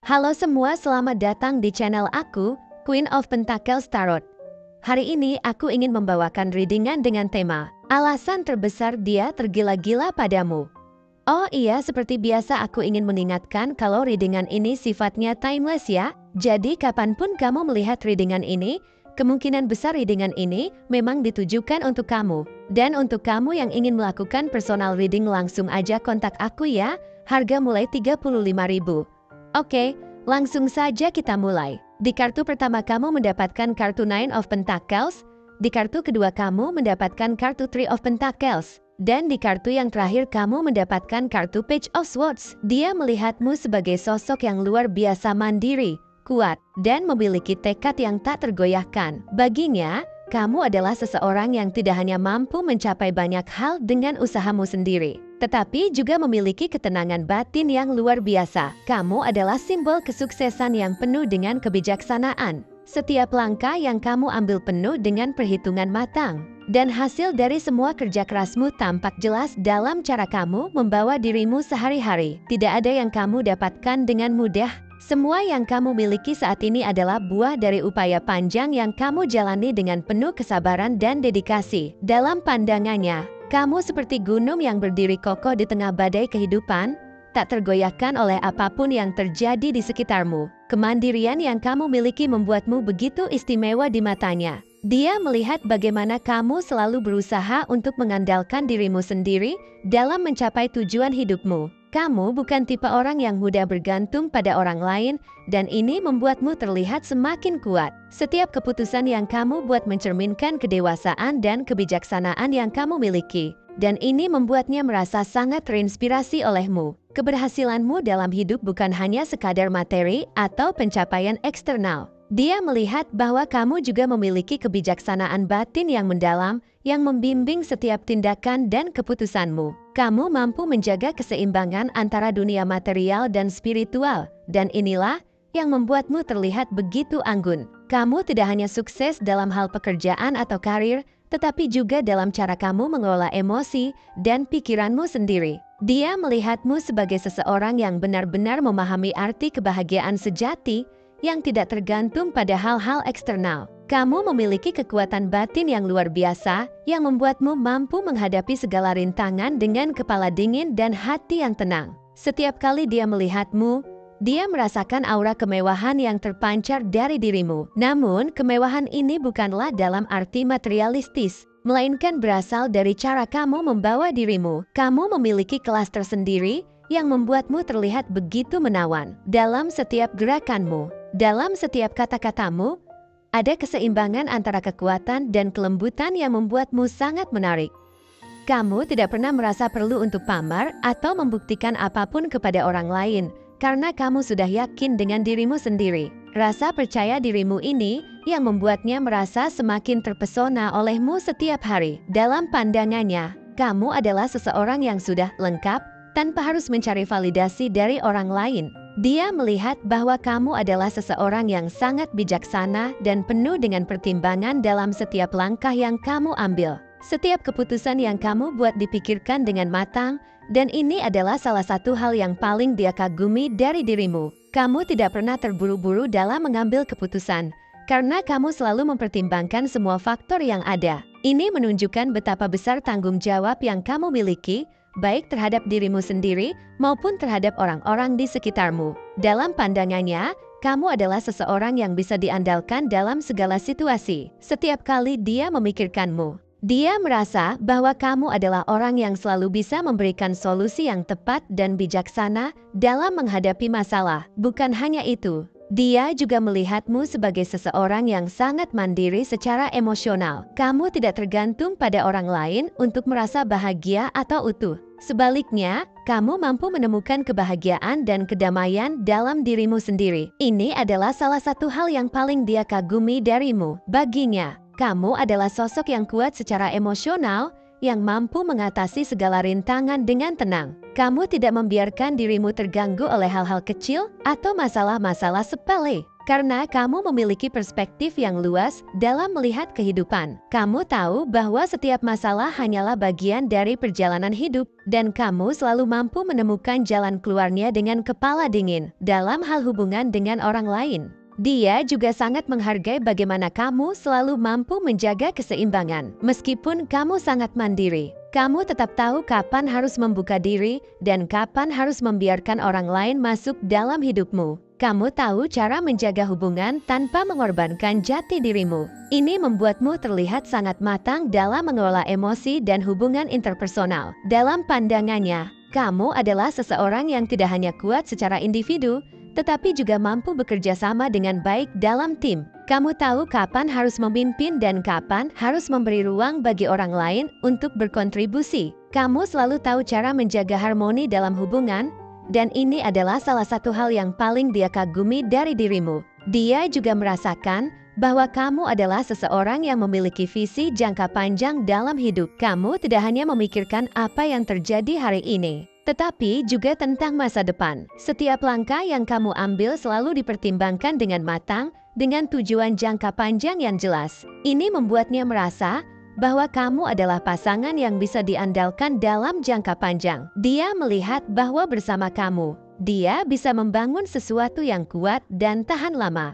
Halo semua, selamat datang di channel aku, Queen of Pentacles Tarot. Hari ini aku ingin membawakan readingan dengan tema alasan terbesar dia tergila-gila padamu. Oh iya, seperti biasa aku ingin mengingatkan kalau readingan ini sifatnya timeless ya. Jadi kapanpun kamu melihat readingan ini, kemungkinan besar readingan ini memang ditujukan untuk kamu. Dan untuk kamu yang ingin melakukan personal reading langsung aja kontak aku ya. Harga mulai 35.000. Oke, langsung saja kita mulai. Di kartu pertama kamu mendapatkan kartu Nine of Pentacles, di kartu kedua kamu mendapatkan kartu Three of Pentacles, dan di kartu yang terakhir kamu mendapatkan kartu Page of Swords. Dia melihatmu sebagai sosok yang luar biasa mandiri, kuat, dan memiliki tekad yang tak tergoyahkan. Baginya, kamu adalah seseorang yang tidak hanya mampu mencapai banyak hal dengan usahamu sendiri, tetapi juga memiliki ketenangan batin yang luar biasa. Kamu adalah simbol kesuksesan yang penuh dengan kebijaksanaan. Setiap langkah yang kamu ambil penuh dengan perhitungan matang. Dan hasil dari semua kerja kerasmu tampak jelas dalam cara kamu membawa dirimu sehari-hari. Tidak ada yang kamu dapatkan dengan mudah. Semua yang kamu miliki saat ini adalah buah dari upaya panjang yang kamu jalani dengan penuh kesabaran dan dedikasi. Dalam pandangannya, kamu seperti gunung yang berdiri kokoh di tengah badai kehidupan, tak tergoyahkan oleh apapun yang terjadi di sekitarmu. Kemandirian yang kamu miliki membuatmu begitu istimewa di matanya. Dia melihat bagaimana kamu selalu berusaha untuk mengandalkan dirimu sendiri dalam mencapai tujuan hidupmu. Kamu bukan tipe orang yang mudah bergantung pada orang lain, dan ini membuatmu terlihat semakin kuat. Setiap keputusan yang kamu buat mencerminkan kedewasaan dan kebijaksanaan yang kamu miliki, dan ini membuatnya merasa sangat terinspirasi olehmu. Keberhasilanmu dalam hidup bukan hanya sekadar materi atau pencapaian eksternal. Dia melihat bahwa kamu juga memiliki kebijaksanaan batin yang mendalam yang membimbing setiap tindakan dan keputusanmu. Kamu mampu menjaga keseimbangan antara dunia material dan spiritual, dan inilah yang membuatmu terlihat begitu anggun. Kamu tidak hanya sukses dalam hal pekerjaan atau karir, tetapi juga dalam cara kamu mengelola emosi dan pikiranmu sendiri. Dia melihatmu sebagai seseorang yang benar-benar memahami arti kebahagiaan sejati yang tidak tergantung pada hal-hal eksternal. Kamu memiliki kekuatan batin yang luar biasa yang membuatmu mampu menghadapi segala rintangan dengan kepala dingin dan hati yang tenang. Setiap kali dia melihatmu, dia merasakan aura kemewahan yang terpancar dari dirimu. Namun, kemewahan ini bukanlah dalam arti materialistis, melainkan berasal dari cara kamu membawa dirimu. Kamu memiliki kelas tersendiri yang membuatmu terlihat begitu menawan. Dalam setiap gerakanmu, dalam setiap kata-katamu, ada keseimbangan antara kekuatan dan kelembutan yang membuatmu sangat menarik. Kamu tidak pernah merasa perlu untuk pamer atau membuktikan apapun kepada orang lain, karena kamu sudah yakin dengan dirimu sendiri. Rasa percaya dirimu ini yang membuatnya merasa semakin terpesona olehmu setiap hari. Dalam pandangannya, kamu adalah seseorang yang sudah lengkap tanpa harus mencari validasi dari orang lain. Dia melihat bahwa kamu adalah seseorang yang sangat bijaksana dan penuh dengan pertimbangan dalam setiap langkah yang kamu ambil. Setiap keputusan yang kamu buat dipikirkan dengan matang, dan ini adalah salah satu hal yang paling dia kagumi dari dirimu. Kamu tidak pernah terburu-buru dalam mengambil keputusan, karena kamu selalu mempertimbangkan semua faktor yang ada. Ini menunjukkan betapa besar tanggung jawab yang kamu miliki, baik terhadap dirimu sendiri maupun terhadap orang-orang di sekitarmu. Dalam pandangannya, kamu adalah seseorang yang bisa diandalkan dalam segala situasi. Setiap kali dia memikirkanmu, dia merasa bahwa kamu adalah orang yang selalu bisa memberikan solusi yang tepat dan bijaksana dalam menghadapi masalah. Bukan hanya itu, dia juga melihatmu sebagai seseorang yang sangat mandiri secara emosional. Kamu tidak tergantung pada orang lain untuk merasa bahagia atau utuh. Sebaliknya, kamu mampu menemukan kebahagiaan dan kedamaian dalam dirimu sendiri. Ini adalah salah satu hal yang paling dia kagumi darimu. Baginya, kamu adalah sosok yang kuat secara emosional, yang mampu mengatasi segala rintangan dengan tenang. Kamu tidak membiarkan dirimu terganggu oleh hal-hal kecil atau masalah-masalah sepele. Karena kamu memiliki perspektif yang luas dalam melihat kehidupan. Kamu tahu bahwa setiap masalah hanyalah bagian dari perjalanan hidup, dan kamu selalu mampu menemukan jalan keluarnya dengan kepala dingin dalam hal hubungan dengan orang lain. Dia juga sangat menghargai bagaimana kamu selalu mampu menjaga keseimbangan. Meskipun kamu sangat mandiri, kamu tetap tahu kapan harus membuka diri dan kapan harus membiarkan orang lain masuk dalam hidupmu. Kamu tahu cara menjaga hubungan tanpa mengorbankan jati dirimu. Ini membuatmu terlihat sangat matang dalam mengelola emosi dan hubungan interpersonal. Dalam pandangannya, kamu adalah seseorang yang tidak hanya kuat secara individu, tetapi juga mampu bekerja sama dengan baik dalam tim. Kamu tahu kapan harus memimpin dan kapan harus memberi ruang bagi orang lain untuk berkontribusi. Kamu selalu tahu cara menjaga harmoni dalam hubungan, dan ini adalah salah satu hal yang paling dia kagumi dari dirimu. Dia juga merasakan bahwa kamu adalah seseorang yang memiliki visi jangka panjang dalam hidup. Kamu tidak hanya memikirkan apa yang terjadi hari ini, tetapi juga tentang masa depan. Setiap langkah yang kamu ambil selalu dipertimbangkan dengan matang, dengan tujuan jangka panjang yang jelas. Ini membuatnya merasa bahwa kamu adalah pasangan yang bisa diandalkan dalam jangka panjang. Dia melihat bahwa bersama kamu, dia bisa membangun sesuatu yang kuat dan tahan lama.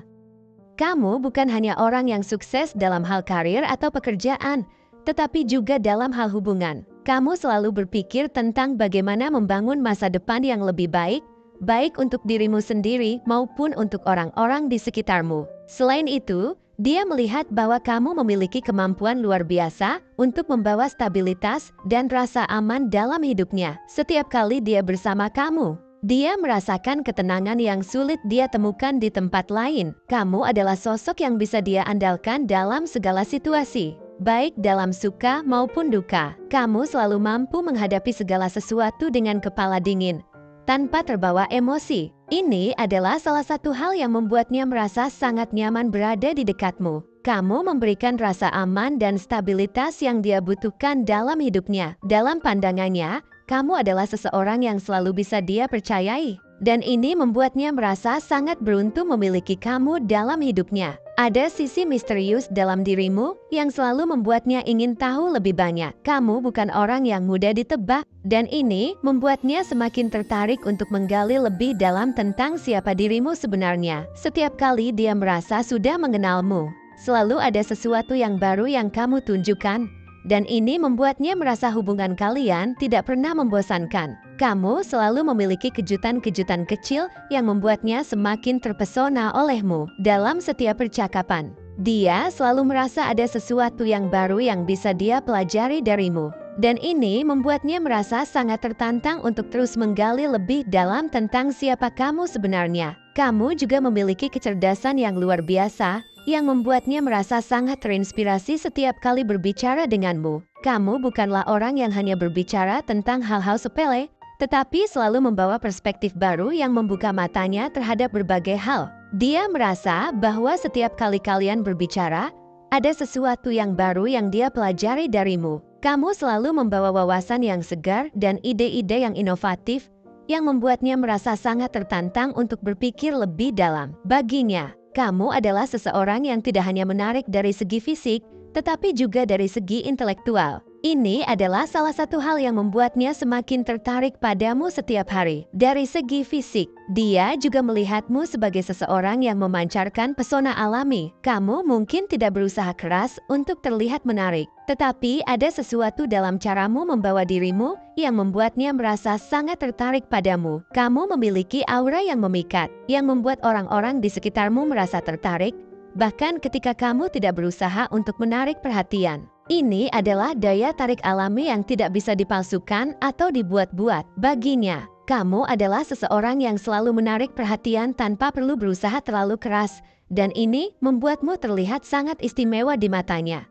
Kamu bukan hanya orang yang sukses dalam hal karir atau pekerjaan, tetapi juga dalam hal hubungan. Kamu selalu berpikir tentang bagaimana membangun masa depan yang lebih baik, baik untuk dirimu sendiri maupun untuk orang-orang di sekitarmu. Selain itu, dia melihat bahwa kamu memiliki kemampuan luar biasa untuk membawa stabilitas dan rasa aman dalam hidupnya. Setiap kali dia bersama kamu, dia merasakan ketenangan yang sulit dia temukan di tempat lain. Kamu adalah sosok yang bisa dia andalkan dalam segala situasi, baik dalam suka maupun duka. Kamu selalu mampu menghadapi segala sesuatu dengan kepala dingin, tanpa terbawa emosi. Ini adalah salah satu hal yang membuatnya merasa sangat nyaman berada di dekatmu. Kamu memberikan rasa aman dan stabilitas yang dia butuhkan dalam hidupnya. Dalam pandangannya, kamu adalah seseorang yang selalu bisa dia percayai. Dan ini membuatnya merasa sangat beruntung memiliki kamu dalam hidupnya. Ada sisi misterius dalam dirimu yang selalu membuatnya ingin tahu lebih banyak. Kamu bukan orang yang mudah ditebak, dan ini membuatnya semakin tertarik untuk menggali lebih dalam tentang siapa dirimu sebenarnya. Setiap kali dia merasa sudah mengenalmu, selalu ada sesuatu yang baru yang kamu tunjukkan, dan ini membuatnya merasa hubungan kalian tidak pernah membosankan. Kamu selalu memiliki kejutan-kejutan kecil yang membuatnya semakin terpesona olehmu. Dalam setiap percakapan, dia selalu merasa ada sesuatu yang baru yang bisa dia pelajari darimu. Dan ini membuatnya merasa sangat tertantang untuk terus menggali lebih dalam tentang siapa kamu sebenarnya. Kamu juga memiliki kecerdasan yang luar biasa, yang membuatnya merasa sangat terinspirasi setiap kali berbicara denganmu. Kamu bukanlah orang yang hanya berbicara tentang hal-hal sepele, tetapi selalu membawa perspektif baru yang membuka matanya terhadap berbagai hal. Dia merasa bahwa setiap kali kalian berbicara, ada sesuatu yang baru yang dia pelajari darimu. Kamu selalu membawa wawasan yang segar dan ide-ide yang inovatif, yang membuatnya merasa sangat tertantang untuk berpikir lebih dalam. Baginya, kamu adalah seseorang yang tidak hanya menarik dari segi fisik, tetapi juga dari segi intelektual. Ini adalah salah satu hal yang membuatnya semakin tertarik padamu setiap hari. Dari segi fisik, dia juga melihatmu sebagai seseorang yang memancarkan pesona alami. Kamu mungkin tidak berusaha keras untuk terlihat menarik, tetapi ada sesuatu dalam caramu membawa dirimu yang membuatnya merasa sangat tertarik padamu. Kamu memiliki aura yang memikat, yang membuat orang-orang di sekitarmu merasa tertarik, bahkan ketika kamu tidak berusaha untuk menarik perhatian. Ini adalah daya tarik alami yang tidak bisa dipalsukan atau dibuat-buat. Baginya, kamu adalah seseorang yang selalu menarik perhatian tanpa perlu berusaha terlalu keras, dan ini membuatmu terlihat sangat istimewa di matanya.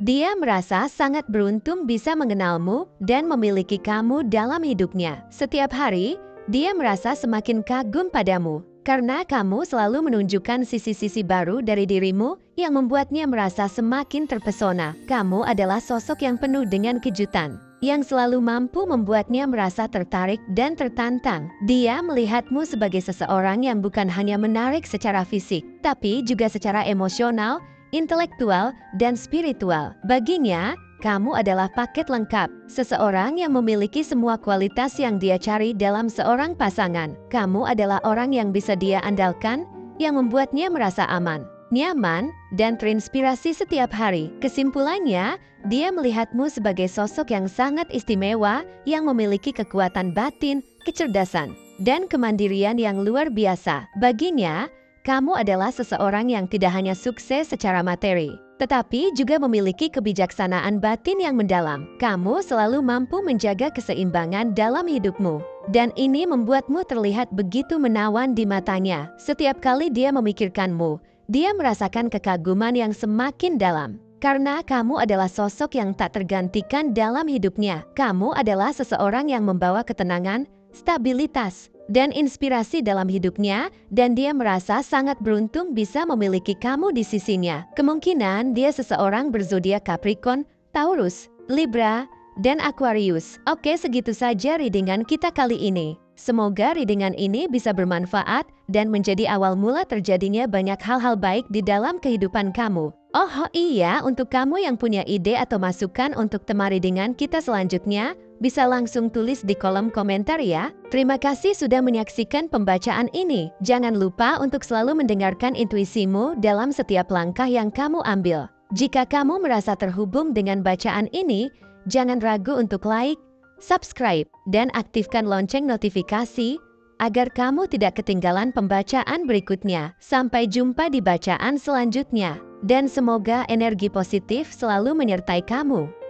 Dia merasa sangat beruntung bisa mengenalmu dan memiliki kamu dalam hidupnya. Setiap hari, dia merasa semakin kagum padamu. Karena kamu selalu menunjukkan sisi-sisi baru dari dirimu yang membuatnya merasa semakin terpesona. Kamu adalah sosok yang penuh dengan kejutan, yang selalu mampu membuatnya merasa tertarik dan tertantang. Dia melihatmu sebagai seseorang yang bukan hanya menarik secara fisik, tapi juga secara emosional, intelektual, dan spiritual. Baginya, kamu adalah paket lengkap, seseorang yang memiliki semua kualitas yang dia cari dalam seorang pasangan. Kamu adalah orang yang bisa dia andalkan, yang membuatnya merasa aman, nyaman, dan terinspirasi setiap hari. Kesimpulannya, dia melihatmu sebagai sosok yang sangat istimewa, yang memiliki kekuatan batin, kecerdasan, dan kemandirian yang luar biasa. Baginya, kamu adalah seseorang yang tidak hanya sukses secara materi, tetapi juga memiliki kebijaksanaan batin yang mendalam. Kamu selalu mampu menjaga keseimbangan dalam hidupmu, dan ini membuatmu terlihat begitu menawan di matanya. Setiap kali dia memikirkanmu, dia merasakan kekaguman yang semakin dalam. Karena kamu adalah sosok yang tak tergantikan dalam hidupnya. Kamu adalah seseorang yang membawa ketenangan, stabilitas, dan inspirasi dalam hidupnya, dan dia merasa sangat beruntung bisa memiliki kamu di sisinya. Kemungkinan dia seseorang berzodiak Capricorn, Taurus, Libra, dan Aquarius. Oke, segitu saja readingan kita kali ini. Semoga readingan ini bisa bermanfaat dan menjadi awal mula terjadinya banyak hal-hal baik di dalam kehidupan kamu. Oh iya, untuk kamu yang punya ide atau masukan untuk tema readingan kita selanjutnya, bisa langsung tulis di kolom komentar ya. Terima kasih sudah menyaksikan pembacaan ini. Jangan lupa untuk selalu mendengarkan intuisimu dalam setiap langkah yang kamu ambil. Jika kamu merasa terhubung dengan bacaan ini, jangan ragu untuk like, subscribe, dan aktifkan lonceng notifikasi agar kamu tidak ketinggalan pembacaan berikutnya. Sampai jumpa di bacaan selanjutnya, dan semoga energi positif selalu menyertai kamu.